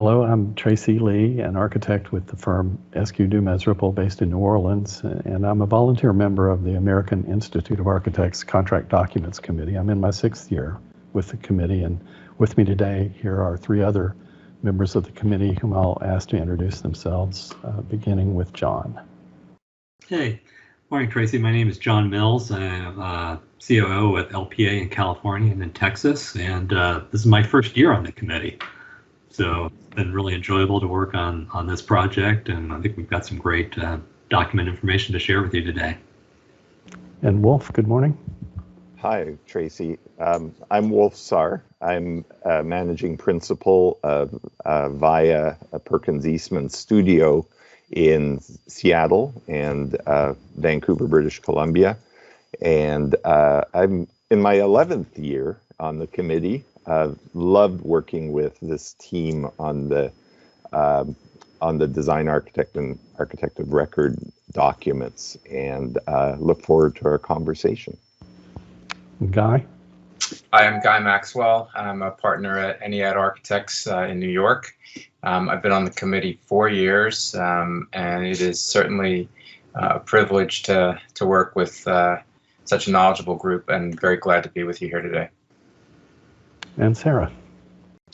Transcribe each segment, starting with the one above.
Hello, I'm Tracy Lee, an architect with the firm SQ Dumas Ripple based in New Orleans, and I'm a volunteer member of the American Institute of Architects Contract Documents Committee. I'm in my 6th year with the committee, and with me today here are 3 other members of the committee whom I'll ask to introduce themselves, beginning with John. Hey, morning Tracy. My name is John Mills. I'm COO with LPA in California and in Texas, and this is my first year on the committee. So it's been really enjoyable to work on this project, and I think we've got some great document information to share with you today. And Wolf, good morning. Hi, Tracy. I'm Wolf Saar. I'm managing principal via a Perkins Eastman studio in Seattle and Vancouver, British Columbia. And I'm in my 11th year on the committee. Loved working with this team on the design architect and architect of record documents, and look forward to our conversation. Guy? Hi, I'm Guy Maxwell. I'm a partner at Ennead Architects in New York. I've been on the committee 4 years, and it is certainly a privilege to work with such a knowledgeable group, and very glad to be with you here today. And Sarah?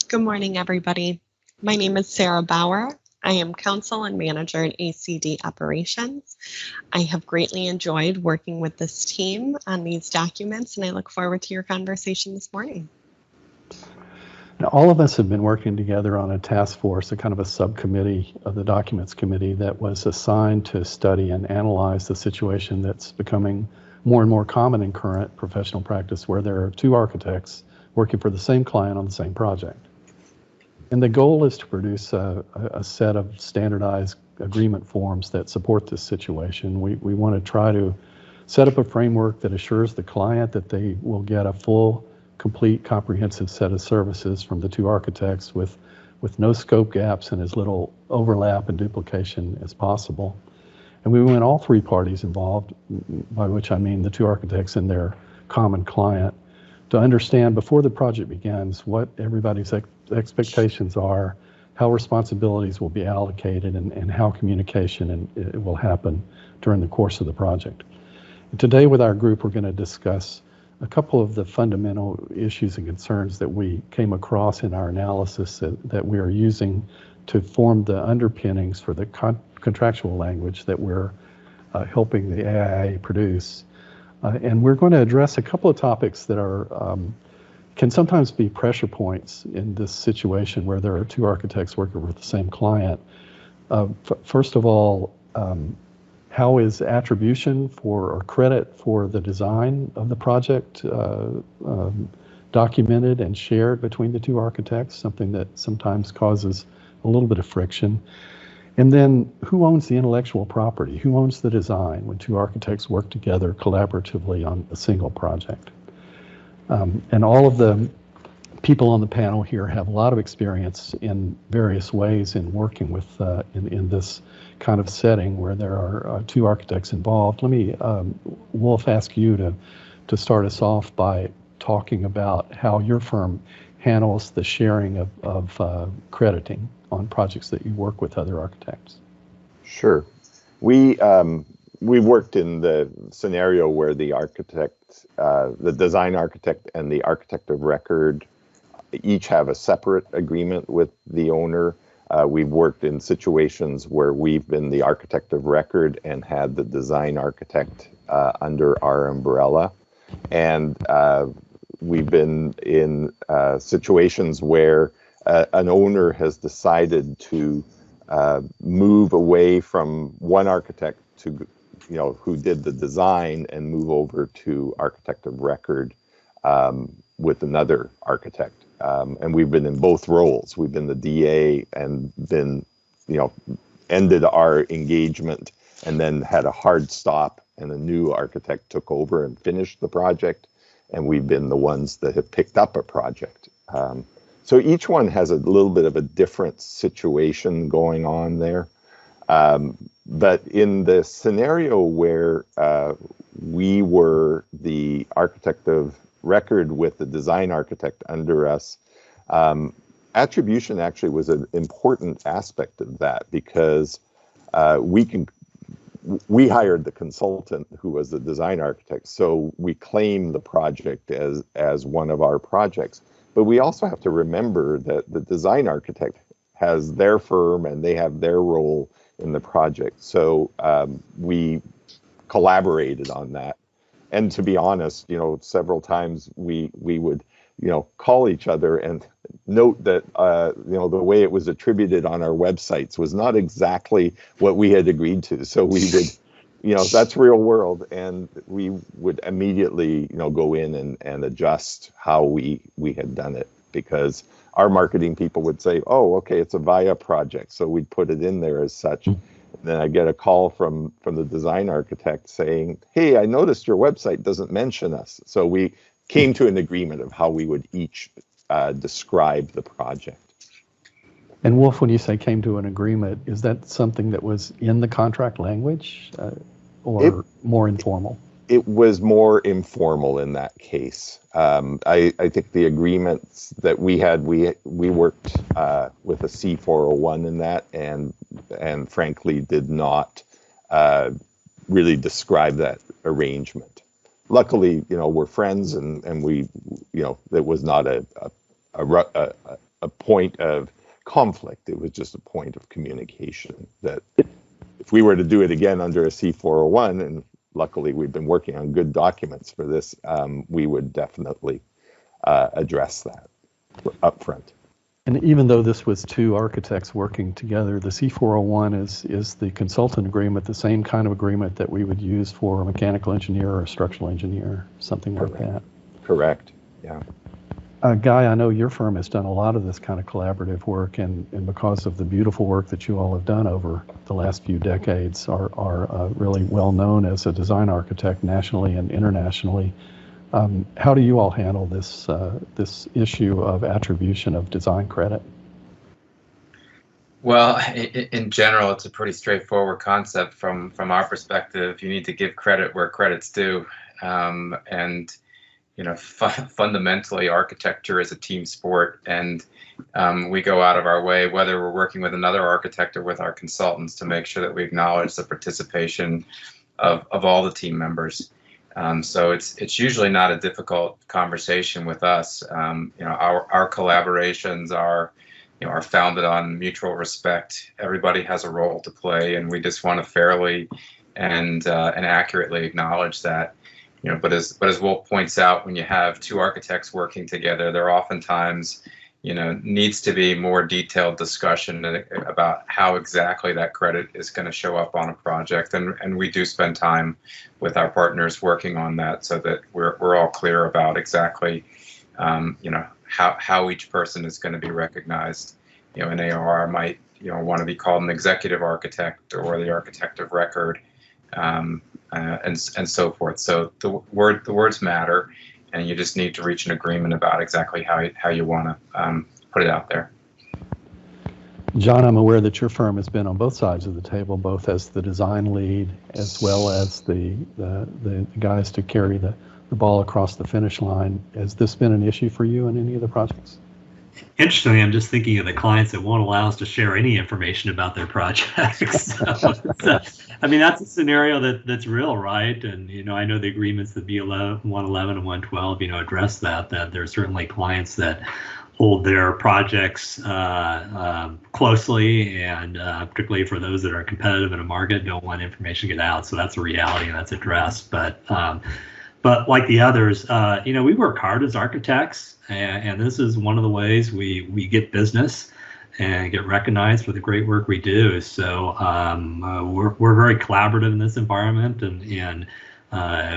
Good morning, everybody. My name is Sarah Bauer. I am counsel and manager at ACD Operations. I have greatly enjoyed working with this team on these documents, and I look forward to your conversation this morning. Now, all of us have been working together on a task force, a kind of a subcommittee of the documents committee that was assigned to study and analyze the situation that's becoming more and more common in current professional practice, where there are 2 architects working for the same client on the same project. And the goal is to produce a set of standardized agreement forms that support this situation. We want to try to set up a framework that assures the client that they will get a full, complete, comprehensive set of services from the 2 architects with no scope gaps and as little overlap and duplication as possible. And we want all 3 parties involved, by which I mean the 2 architects and their common client, to understand before the project begins what everybody's expectations are, how responsibilities will be allocated, and how communication it will happen during the course of the project. And today with our group, we're going to discuss a couple of the fundamental issues and concerns that we came across in our analysis that we are using to form the underpinnings for the contractual language that we're helping the AIA produce. And we're going to address a couple of topics that are can sometimes be pressure points in this situation where there are 2 architects working with the same client. First of all, how is attribution or credit for the design of the project documented and shared between the 2 architects, something that sometimes causes a little bit of friction. And then who owns the intellectual property? Who owns the design when 2 architects work together collaboratively on a single project? And all of the people on the panel here have a lot of experience in various ways in working with in this kind of setting where there are 2 architects involved. Let me, Wolf, ask you to start us off by talking about how your firm handles the sharing of crediting on projects that you work with other architects. Sure. We worked in the scenario where the architect, the design architect and the architect of record each have a separate agreement with the owner. We've worked in situations where we've been the architect of record and had the design architect under our umbrella. And we've been in situations where an owner has decided to move away from one architect to, who did the design, and move over to architect of record with another architect. And we've been in both roles. We've been the DA and been, ended our engagement and then had a hard stop, and a new architect took over and finished the project. And we've been the ones that have picked up a project. So each one has a little bit of a different situation going on there. But in the scenario where we were the architect of record with the design architect under us, attribution actually was an important aspect of that, because we hired the consultant who was the design architect, so we claim the project as one of our projects. But we also have to remember that the design architect has their firm and they have their role in the project. So we collaborated on that. And to be honest, several times we would, call each other and note that, the way it was attributed on our websites was not exactly what we had agreed to. So we would, that's real world. And we would immediately, go in and adjust how we had done it, because our marketing people would say, oh, okay, it's a VIA project. So we'd put it in there as such. And then I get a call from the design architect saying, hey, I noticed your website doesn't mention us. So we came to an agreement of how we would each describe the project. And Wolf, when you say came to an agreement, is that something that was in the contract language or more informal? It was more informal in that case. I think the agreements that we had, we worked with a C401 in that, and frankly did not really describe that arrangement. Luckily, we're friends, and we, it was not a point of conflict. It was just a point of communication that if we were to do it again under a C401, and luckily we've been working on good documents for this, we would definitely address that up front. And even though this was two architects working together, the C401 is the consultant agreement, the same kind of agreement that we would use for a mechanical engineer or a structural engineer, something like that. Correct, yeah. Guy, I know your firm has done a lot of this kind of collaborative work, and because of the beautiful work that you all have done over the last few decades, are really well known as a design architect nationally and internationally. How do you all handle this issue of attribution of design credit? Well, in general, it's a pretty straightforward concept from our perspective. You need to give credit where credit's due, and fundamentally, architecture is a team sport, and we go out of our way, whether we're working with another architect or with our consultants, to make sure that we acknowledge the participation of all the team members. So it's usually not a difficult conversation with us. Our collaborations are founded on mutual respect. Everybody has a role to play, and we just want to fairly and accurately acknowledge that. But as Wolf points out, when you have two architects working together, there oftentimes needs to be more detailed discussion about how exactly that credit is going to show up on a project, and we do spend time with our partners working on that, so that we're all clear about exactly how each person is going to be recognized. An AOR might want to be called an executive architect or the architect of record, and so forth. So the words matter, and you just need to reach an agreement about exactly how you want to put it out there. John, I'm aware that your firm has been on both sides of the table, both as the design lead as well as the guys to carry the ball across the finish line. Has this been an issue for you in any of the projects? Interestingly, I'm just thinking of the clients that won't allow us to share any information about their projects. I mean, that's a scenario that's real, right? And I know the agreements that B11, 111, and 112, address that there are certainly clients that hold their projects closely, and particularly for those that are competitive in a market, don't want information to get out. So that's a reality, and that's addressed. But like the others, we work hard as architects, and this is one of the ways we get business and get recognized for the great work we do. So we're very collaborative in this environment, and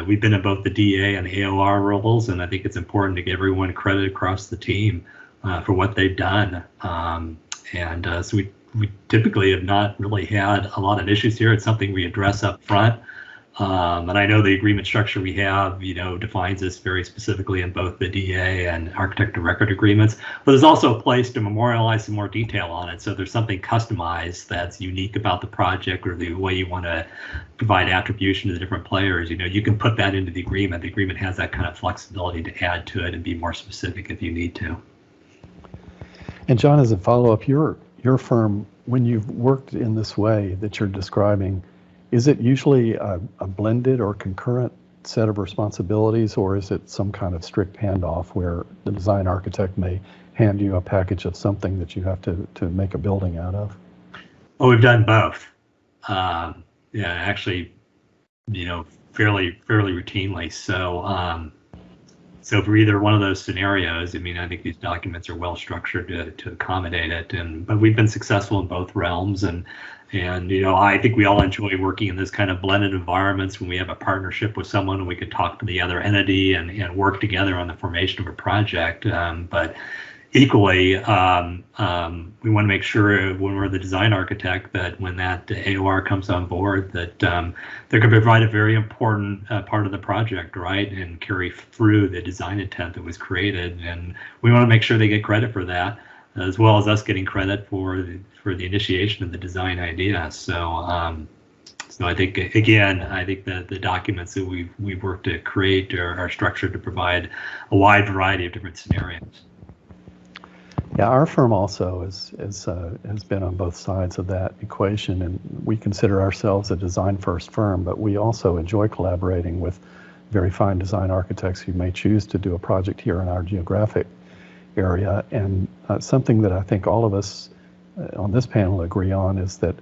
we've been in both the DA and the AOR roles, and I think it's important to give everyone credit across the team for what they've done. So we typically have not really had a lot of issues here. It's something we address up front. And I know the agreement structure we have, defines this very specifically in both the DA and architect of record agreements. But there's also a place to memorialize some more detail on it. So if there's something customized that's unique about the project, or the way you want to provide attribution to the different players, you can put that into the agreement. The agreement has that kind of flexibility to add to it and be more specific if you need to. And John, as a follow-up, your firm, when you've worked in this way that you're describing, is it usually a blended or concurrent set of responsibilities, or is it some kind of strict handoff where the design architect may hand you a package of something that you have to make a building out of? Well, we've done both. Yeah, actually, fairly routinely. So for either one of those scenarios, I mean, I think these documents are well structured to accommodate it, but we've been successful in both realms, and I think we all enjoy working in this kind of blended environments when we have a partnership with someone and we could talk to the other entity and work together on the formation of a project. But equally, we want to make sure when we're the design architect that when that AOR comes on board, that they're going to provide a very important part of the project, right, and carry through the design intent that was created. And we want to make sure they get credit for that, as well as us getting credit for the initiation of the design idea. So I think, again, that the documents that we've worked to create are structured to provide a wide variety of different scenarios. Yeah, our firm also has been on both sides of that equation, and we consider ourselves a design-first firm, but we also enjoy collaborating with very fine design architects who may choose to do a project here in our geographic area. And something that I think all of us on this panel agree on is that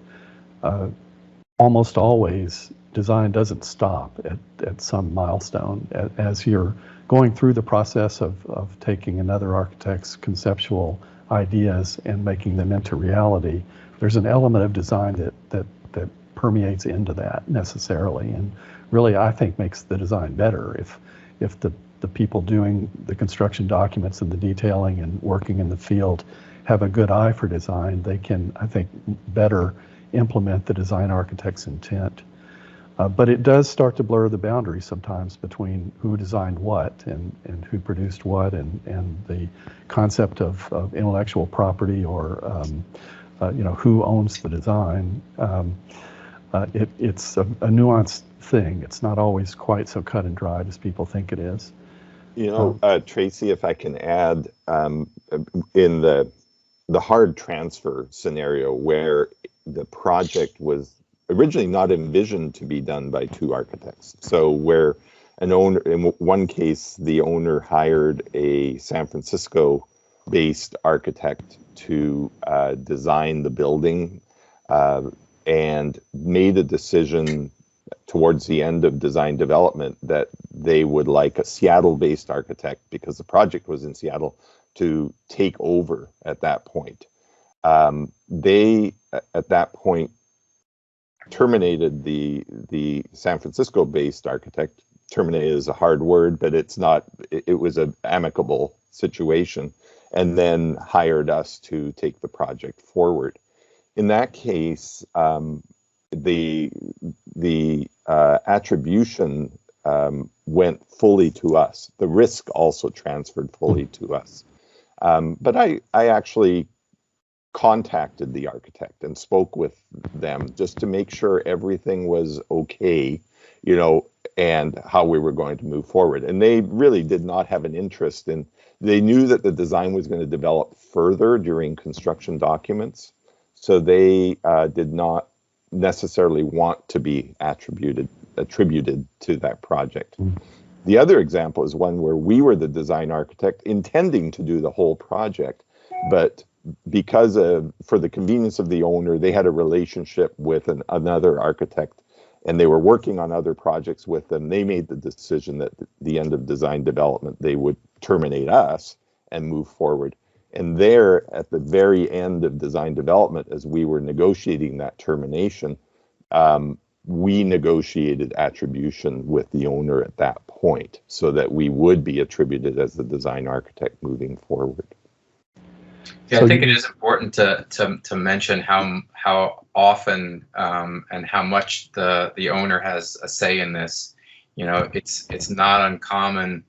almost always design doesn't stop at some milestone. As you're going through the process of taking another architect's conceptual ideas and making them into reality, there's an element of design that permeates into that necessarily, and really I think makes the design better. If the people doing the construction documents and the detailing and working in the field have a good eye for design, they can, I think, better implement the design architect's intent. But it does start to blur the boundaries sometimes between who designed what and who produced what, and the concept of intellectual property or who owns the design. It's a nuanced thing. It's not always quite so cut and dried as people think it is. Tracy, if I can add, in the hard transfer scenario where the project was originally not envisioned to be done by two architects. So where an owner, in one case, the owner hired a San Francisco-based architect to design the building and made a decision towards the end of design development that they would like a Seattle-based architect, because the project was in Seattle, to take over at that point. They, at that point, terminated the San Francisco-based architect. Terminated is a hard word, but it's not. It was an amicable situation, and then hired us to take the project forward. In that case, the attribution went fully to us. The risk also transferred fully to us. But I actually contacted the architect and spoke with them just to make sure everything was okay, and how we were going to move forward. And they really did not have an interest in, they knew that the design was going to develop further during construction documents. So they did not necessarily want to be attributed to that project. The other example is one where we were the design architect intending to do the whole project, but because for the convenience of the owner, they had a relationship with another architect, and they were working on other projects with them. They made the decision that at the end of design development, they would terminate us and move forward. And there, at the very end of design development, as we were negotiating that termination, we negotiated attribution with the owner at that point so that we would be attributed as the design architect moving forward. Yeah, I think it is important to mention how often and how much the owner has a say in this. It's not uncommon,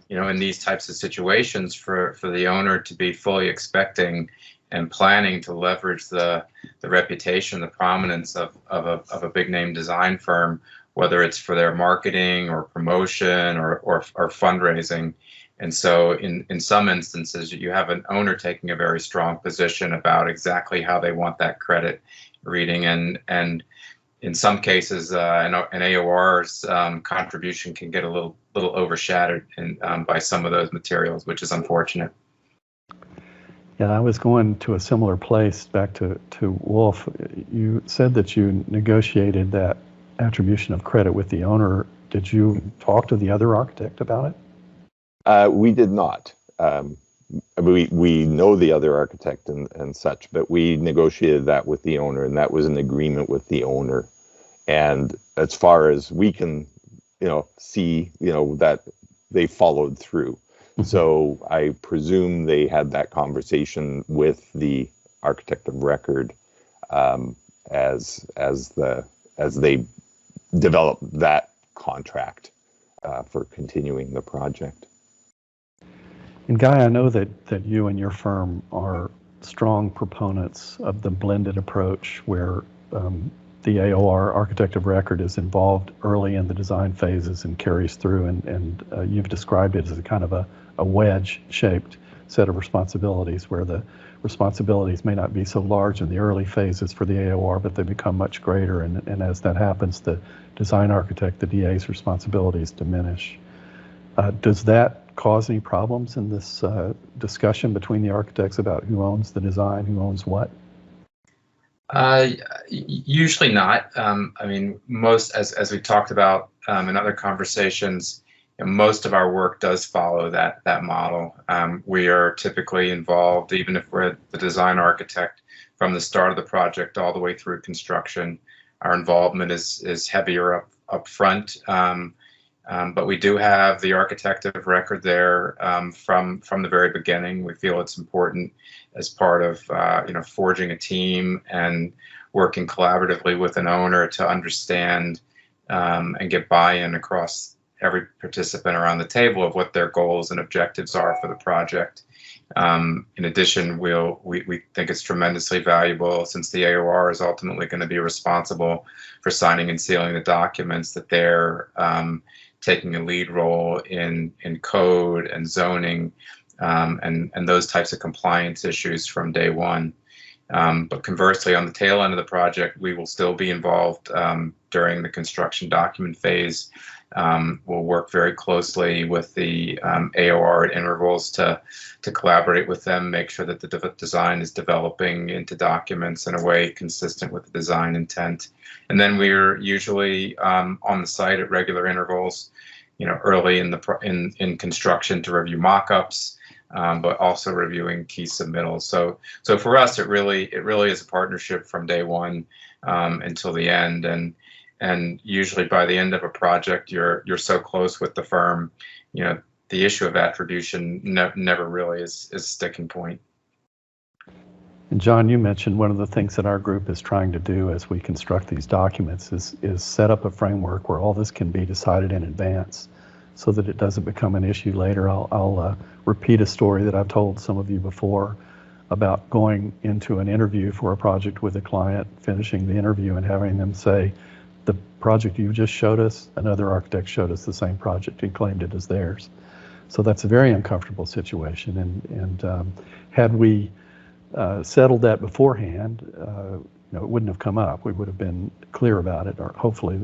in these types of situations for the owner to be fully expecting and planning to leverage the reputation, the prominence of a big name design firm, whether it's for their marketing or promotion or fundraising. And so in some instances, you have an owner taking a very strong position about exactly how they want that credit reading. And in some cases, an AOR's contribution can get a little overshadowed by some of those materials, which is unfortunate. Yeah, I was going to a similar place back to Wolf. You said that you negotiated that attribution of credit with the owner. Did you talk to the other architect about it? We did not. We know the other architect and such, but we negotiated that with the owner, and that was an agreement with the owner. And as far as we can, see, that they followed through. So I presume they had that conversation with the architect of record as they developed that contract for continuing the project. And Guy, I know that you and your firm are strong proponents of the blended approach where the AOR, architect of record, is involved early in the design phases and carries through, and you've described it as a kind of a wedge-shaped set of responsibilities where the responsibilities may not be so large in the early phases for the AOR, but they become much greater, and as that happens, the design architect, the DA's responsibilities diminish. Does that cause any problems in this discussion between the architects about who owns the design, who owns what? Usually not. I mean, most, as we talked about in other conversations, most of our work does follow that model. We are typically involved, even if we're the design architect, from the start of the project all the way through construction. Our involvement is heavier up front, but we do have the architect of record there from the very beginning. We feel it's important as part of forging a team and working collaboratively with an owner to understand and get buy-in across every participant around the table of what their goals and objectives are for the project. In addition, we think it's tremendously valuable, since the AOR is ultimately going to be responsible for signing and sealing the documents, that they're taking a lead role in code and zoning and those types of compliance issues from day one. But conversely, on the tail end of the project, we will still be involved during the construction document phase. We'll work very closely with the AOR at intervals to collaborate with them, make sure that the design is developing into documents in a way consistent with the design intent. And then we're usually on the site at regular intervals, early in construction to review mock-ups, but also reviewing key submittals. So for us, it really is a partnership from day one until the end. And usually by the end of a project, you're so close with the firm, the issue of attribution never really is a sticking point. And John, you mentioned one of the things that our group is trying to do as we construct these documents is set up a framework where all this can be decided in advance so that it doesn't become an issue later. I'll repeat a story that I've told some of you before about going into an interview for a project with a client, finishing the interview and having them say, the project you just showed us, another architect showed us the same project and claimed it as theirs. So that's a very uncomfortable situation. And had we settled that beforehand, it wouldn't have come up. We would have been clear about it, or hopefully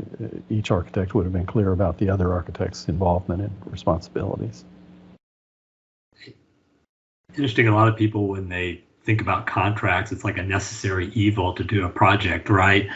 each architect would have been clear about the other architect's involvement and responsibilities. Interesting, a lot of people, when they think about contracts, it's like a necessary evil to do a project, right?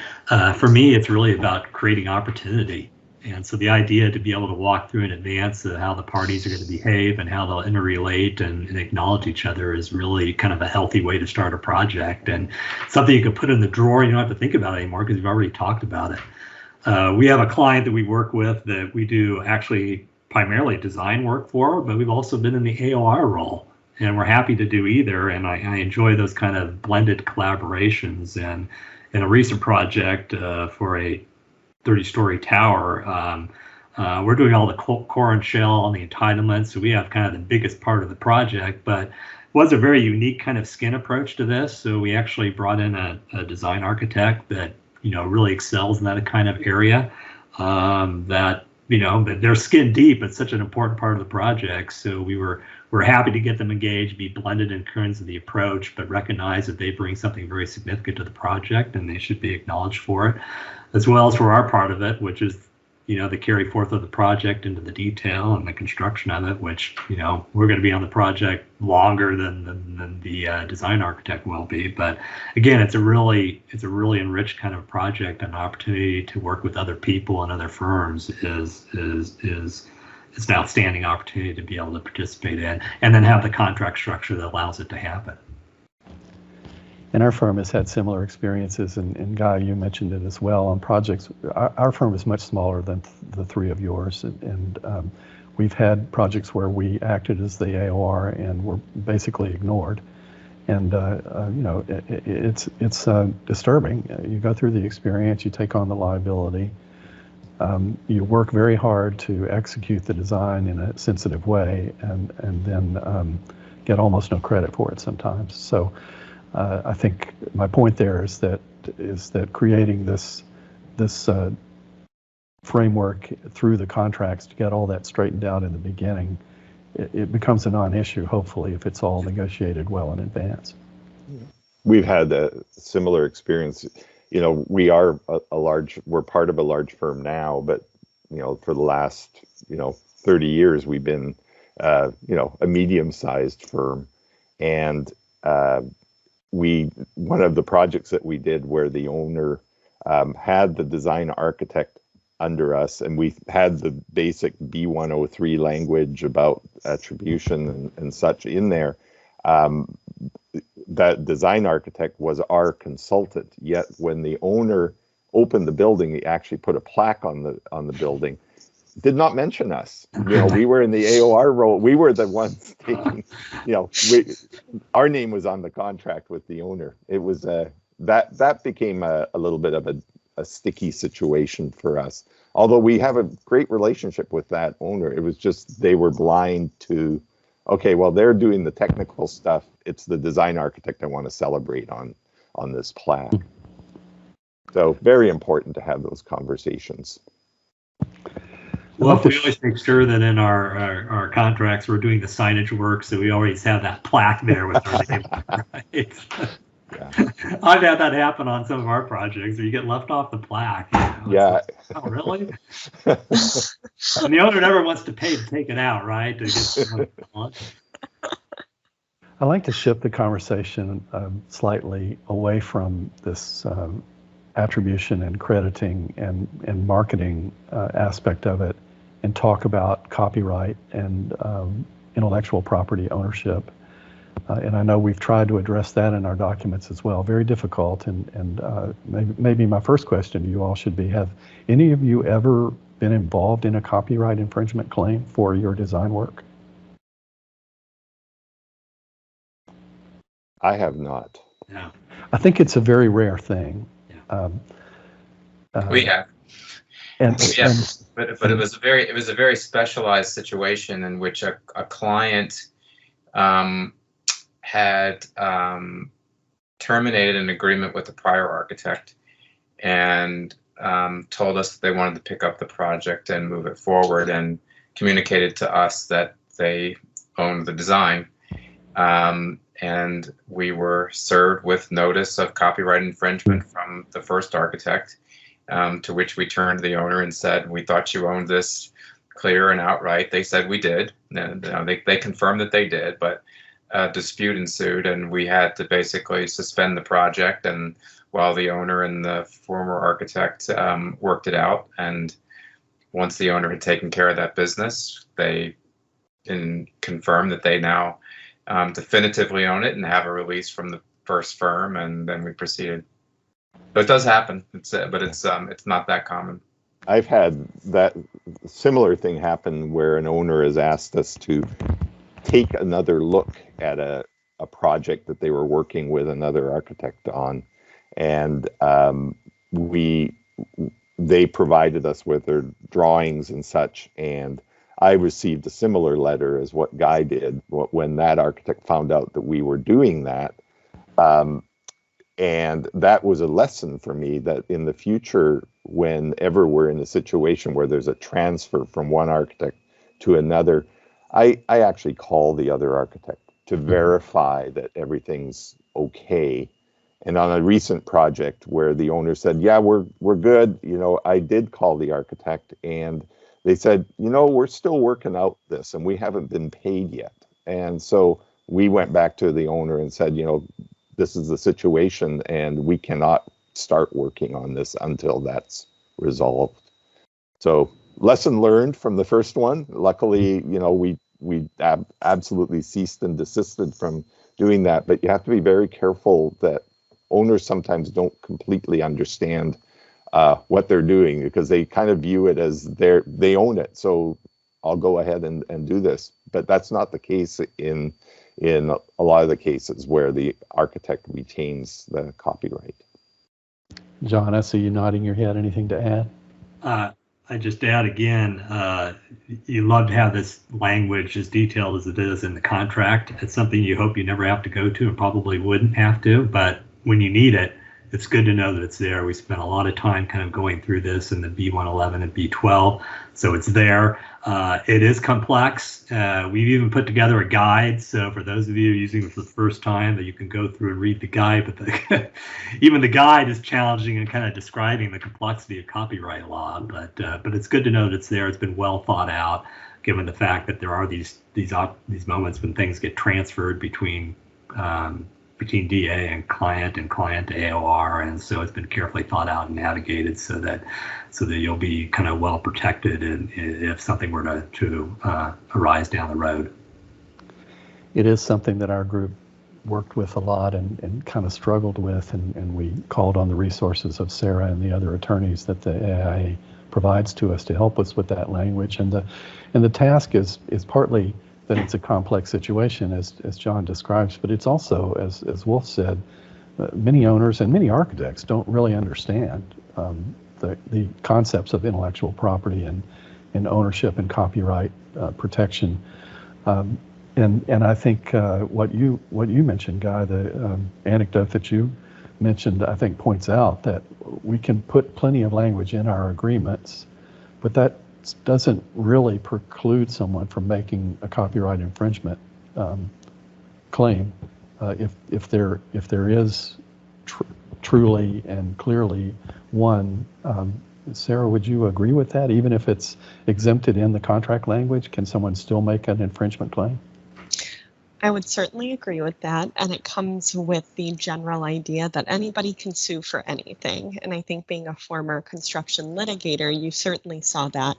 For me, it's really about creating opportunity. And so the idea to be able to walk through in advance of how the parties are going to behave and how they'll interrelate and acknowledge each other is really kind of a healthy way to start a project, and something you can put in the drawer and you don't have to think about it anymore because you've already talked about it. We have a client that we work with that we do actually primarily design work for, but we've also been in the AOR role, and we're happy to do either. And I enjoy those kind of blended collaborations. And in a recent project for a 30-story tower, we're doing all the core and shell on the entitlements, so we have kind of the biggest part of the project, but it was a very unique kind of skin approach to this. So we actually brought in a design architect that really excels in that kind of area, that but they're skin deep. It's such an important part of the project. So we're happy to get them engaged, be blended in terms of the approach, but recognize that they bring something very significant to the project and they should be acknowledged for it, as well as for our part of it, which is, the carry forth of the project into the detail and the construction of it, which, we're going to be on the project longer than the design architect will be. But again, it's a really enriched kind of project, and opportunity to work with other people and other firms is it's an outstanding opportunity to be able to participate in, and then have the contract structure that allows it to happen. And our firm has had similar experiences, and Guy, you mentioned it as well, on projects. Our firm is much smaller than the three of yours, and we've had projects where we acted as the AOR and were basically ignored. And it's disturbing. You go through the experience, you take on the liability, you work very hard to execute the design in a sensitive way, and then get almost no credit for it sometimes. So I think my point there is that creating this framework through the contracts to get all that straightened out in the beginning, it becomes a non-issue, hopefully, if it's all negotiated well in advance. We've had a similar experience. We're part of a large firm now, but for the last 30 years we've been a medium-sized firm, and one of the projects that we did where the owner had the design architect under us, and we had the basic B103 language about attribution and such in there. That design architect was our consultant, yet when the owner opened the building, he actually put a plaque on the building, did not mention us. We were in the AOR role. We were the ones taking, our name was on the contract with the owner. It was that became a little bit of a sticky situation for us. Although we have a great relationship with that owner, it was just they were blind to, okay, well, they're doing the technical stuff. It's the design architect I want to celebrate on this plaque. So very important to have those conversations. Well, we always make sure that in our contracts we're doing the signage work, so we always have that plaque there with our name. Right? Yeah. I've had that happen on some of our projects where you get left off the plaque. Yeah. Like, oh, really? And the owner never wants to pay to take it out, right? To get I like to shift the conversation slightly away from this attribution and crediting and marketing aspect of it, and talk about copyright and intellectual property ownership. And I know we've tried to address that in our documents as well. Very difficult. And maybe my first question to you all should be, have any of you ever been involved in a copyright infringement claim for your design work? I have not. Yeah. I think it's a very rare thing. Yeah. We have. But it was a very specialized situation in which a client had terminated an agreement with the prior architect and told us that they wanted to pick up the project and move it forward, and communicated to us that they owned the design. And we were served with notice of copyright infringement from the first architect, to which we turned to the owner and said, "We thought you owned this clear and outright." They said we did. And, they confirmed that they did, but a dispute ensued, and we had to basically suspend the project. And while the owner and the former architect worked it out, and once the owner had taken care of that business, they confirmed that they now definitively own it and have a release from the first firm, and then we proceeded. But it does happen. It's not that common. I've had that similar thing happen where an owner has asked us to take another look at a project that they were working with another architect on, and they provided us with their drawings and such, and I received a similar letter as what Guy did when that architect found out that we were doing that. And that was a lesson for me that in the future, whenever we're in a situation where there's a transfer from one architect to another, I actually call the other architect to verify that everything's okay. And on a recent project where the owner said, yeah, we're good, I did call the architect, and they said, we're still working out this and we haven't been paid yet. And so we went back to the owner and said, this is the situation and we cannot start working on this until that's resolved. So lesson learned from the first one. Luckily, we absolutely ceased and desisted from doing that, but you have to be very careful that owners sometimes don't completely understand what they're doing, because they kind of view it as they own it. So I'll go ahead and do this. But that's not the case in a lot of the cases where the architect retains the copyright. John, I see you nodding your head. Anything to add? I just add again, you love to have this language as detailed as it is in the contract. It's something you hope you never have to go to and probably wouldn't have to, but when you need it, it's good to know that it's there. We spent a lot of time kind of going through this in the B111 and B12, so it's there. It is complex. We've even put together a guide, so for those of you using it for the first time, that you can go through and read the guide, but even the guide is challenging and kind of describing the complexity of copyright law, but it's good to know that it's there. It's been well thought out, given the fact that there are these moments when things get transferred between DA and client to AOR, and so it's been carefully thought out and navigated so that you'll be kind of well protected if something were to arise down the road. It is something that our group worked with a lot and kind of struggled with, and we called on the resources of Sarah and the other attorneys that the AIA provides to us to help us with that language. And the task is partly that it's a complex situation, as John describes, but it's also, as Wolf said, many owners and many architects don't really understand the concepts of intellectual property and ownership and copyright protection. And I think what you mentioned, Guy, the anecdote that you mentioned, I think points out that we can put plenty of language in our agreements, but that doesn't really preclude someone from making a copyright infringement claim if there is truly and clearly one. Sarah, would you agree with that? Even if it's exempted in the contract language, can someone still make an infringement claim? I would certainly agree with that, and it comes with the general idea that anybody can sue for anything. And I think being a former construction litigator, you certainly saw that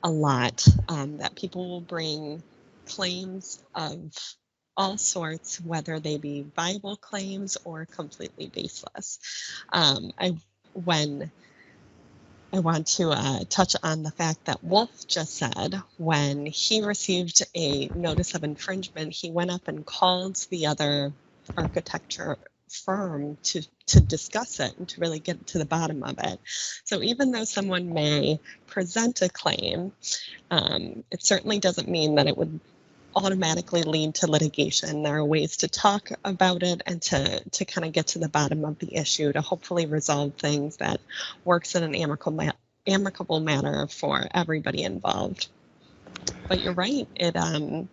a lot, that people will bring claims of all sorts, whether they be viable claims or completely baseless. I want to touch on the fact that Wolf just said when he received a notice of infringement, he went up and called the other architecture firm to discuss it and to really get to the bottom of it. So even though someone may present a claim, it certainly doesn't mean that it would automatically lead to litigation. There are ways to talk about it and to kind of get to the bottom of the issue, to hopefully resolve things that works in an amicable manner for everybody involved. But you're right, it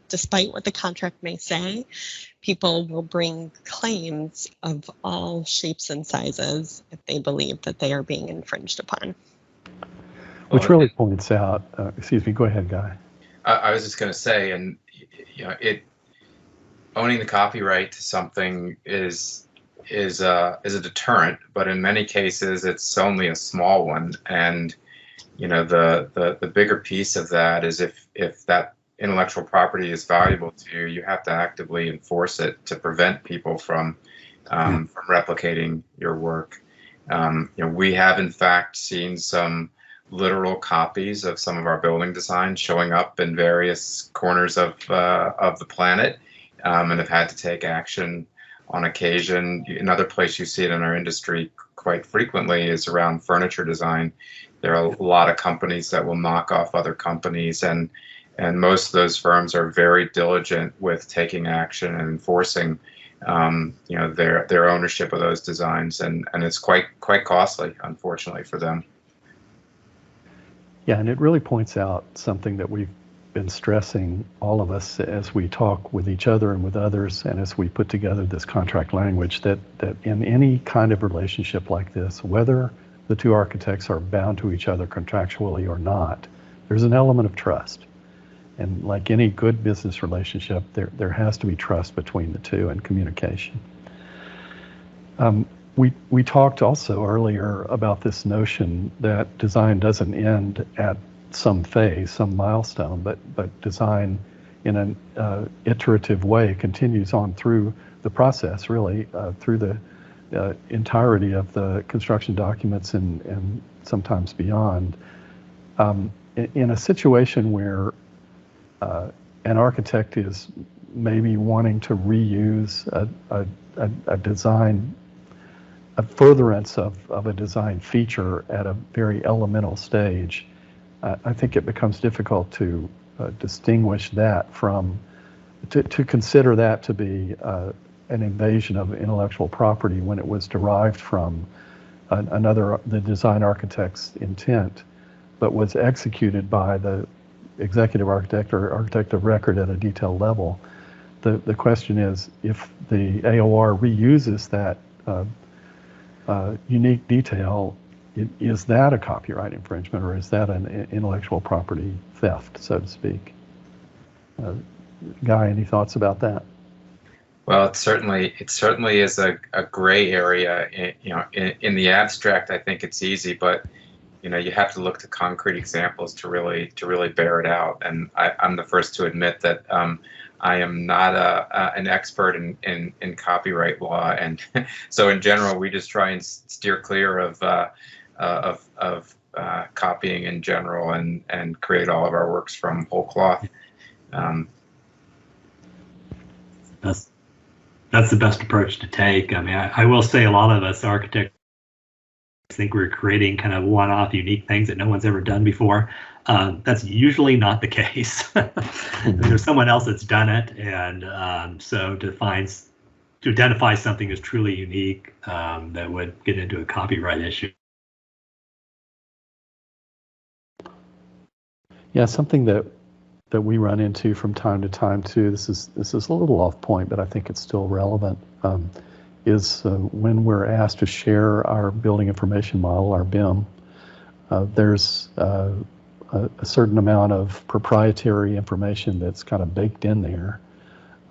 despite what the contract may say, people will bring claims of all shapes and sizes if they believe that they are being infringed upon. Which really points out, excuse me, go ahead, Guy. I was just going to say, and owning the copyright to something is a deterrent, but in many cases it's only a small one. And the bigger piece of that is if that intellectual property is valuable to you, you have to actively enforce it to prevent people from replicating your work. We have in fact seen some literal copies of some of our building designs showing up in various corners of the planet, and have had to take action on occasion. Another place you see it in our industry quite frequently is around furniture design. There are a lot of companies that will knock off other companies, and most of those firms are very diligent with taking action and enforcing their ownership of those designs, and it's quite costly, unfortunately, for them. Yeah, and it really points out something that we've been stressing, all of us, as we talk with each other and with others, and as we put together this contract language, that in any kind of relationship like this, whether the two architects are bound to each other contractually or not, there's an element of trust. And like any good business relationship, there has to be trust between the two and communication. We talked also earlier about this notion that design doesn't end at some phase, some milestone, but design in an iterative way continues on through the process, really, through the entirety of the construction documents and sometimes beyond. In a situation where an architect is maybe wanting to reuse a design, a furtherance of a design feature at a very elemental stage, I think it becomes difficult to distinguish that from, to consider that to be an invasion of intellectual property when it was derived from the design architect's intent, but was executed by the executive architect or architect of record at a detailed level. The question is, if the AOR reuses that unique detail, is that a copyright infringement, or is that an intellectual property theft, so to speak? Guy, any thoughts about that? Well, it certainly is a gray area. In the abstract, I think it's easy, but you have to look to concrete examples to really bear it out. And I'm the first to admit that I am not an expert in copyright law, and so in general, we just try and steer clear of copying in general, and create all of our works from whole cloth. That's the best approach to take. I mean, I will say a lot of us architects think we're creating kind of one-off unique things that no one's ever done before. That's usually not the case. There's someone else that's done it, and so to identify something as truly unique that would get into a copyright issue. Yeah, something that we run into from time to time too. This is a little off point, but I think it's still relevant. Is when we're asked to share our building information model, our BIM, there's a certain amount of proprietary information that's kind of baked in there,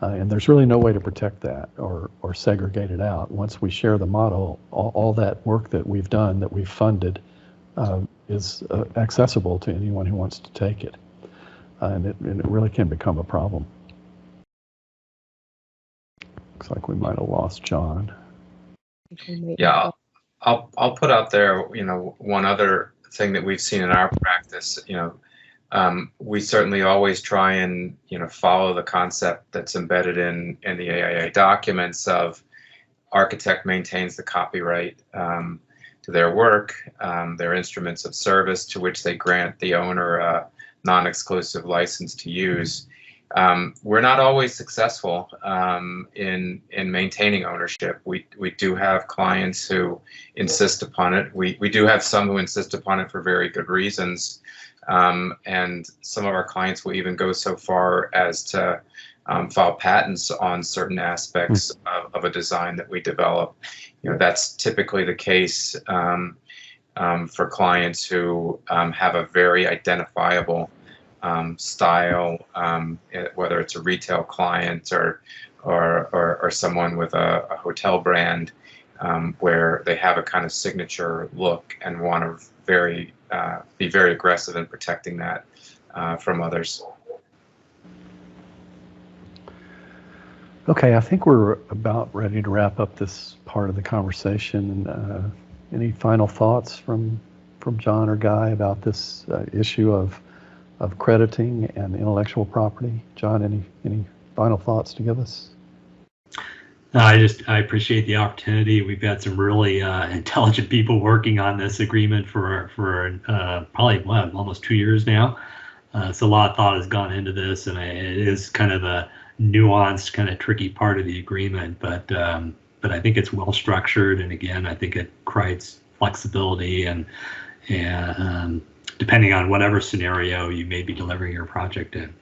and there's really no way to protect that or segregate it out. Once we share the model, all that work that we've done, that we've funded, is accessible to anyone who wants to take it, and it really can become a problem. Looks like we might have lost John. Yeah, I'll put out there, one other thing that we've seen in our practice. We certainly always try and follow the concept that's embedded in the AIA documents of architect maintains the copyright to their work, their instruments of service, to which they grant the owner a non-exclusive license to use. We're not always successful in maintaining ownership. We do have clients who insist upon it. We do have some who insist upon it for very good reasons. And some of our clients will even go so far as to file patents on certain aspects of a design that we develop. That's typically the case for clients who have a very identifiable style, whether it's a retail client or someone with a hotel brand, where they have a kind of signature look and want to be very aggressive in protecting that from others. Okay, I think we're about ready to wrap up this part of the conversation. Any final thoughts from John or Guy about this issue of crediting and intellectual property? John, any final thoughts to give us? I appreciate the opportunity. We've got some really intelligent people working on this agreement for probably almost 2 years now. So a lot of thought has gone into this, and it is kind of nuanced, kind of tricky part of the agreement, but I think it's well structured, and again, I think it creates flexibility and depending on whatever scenario you may be delivering your project in.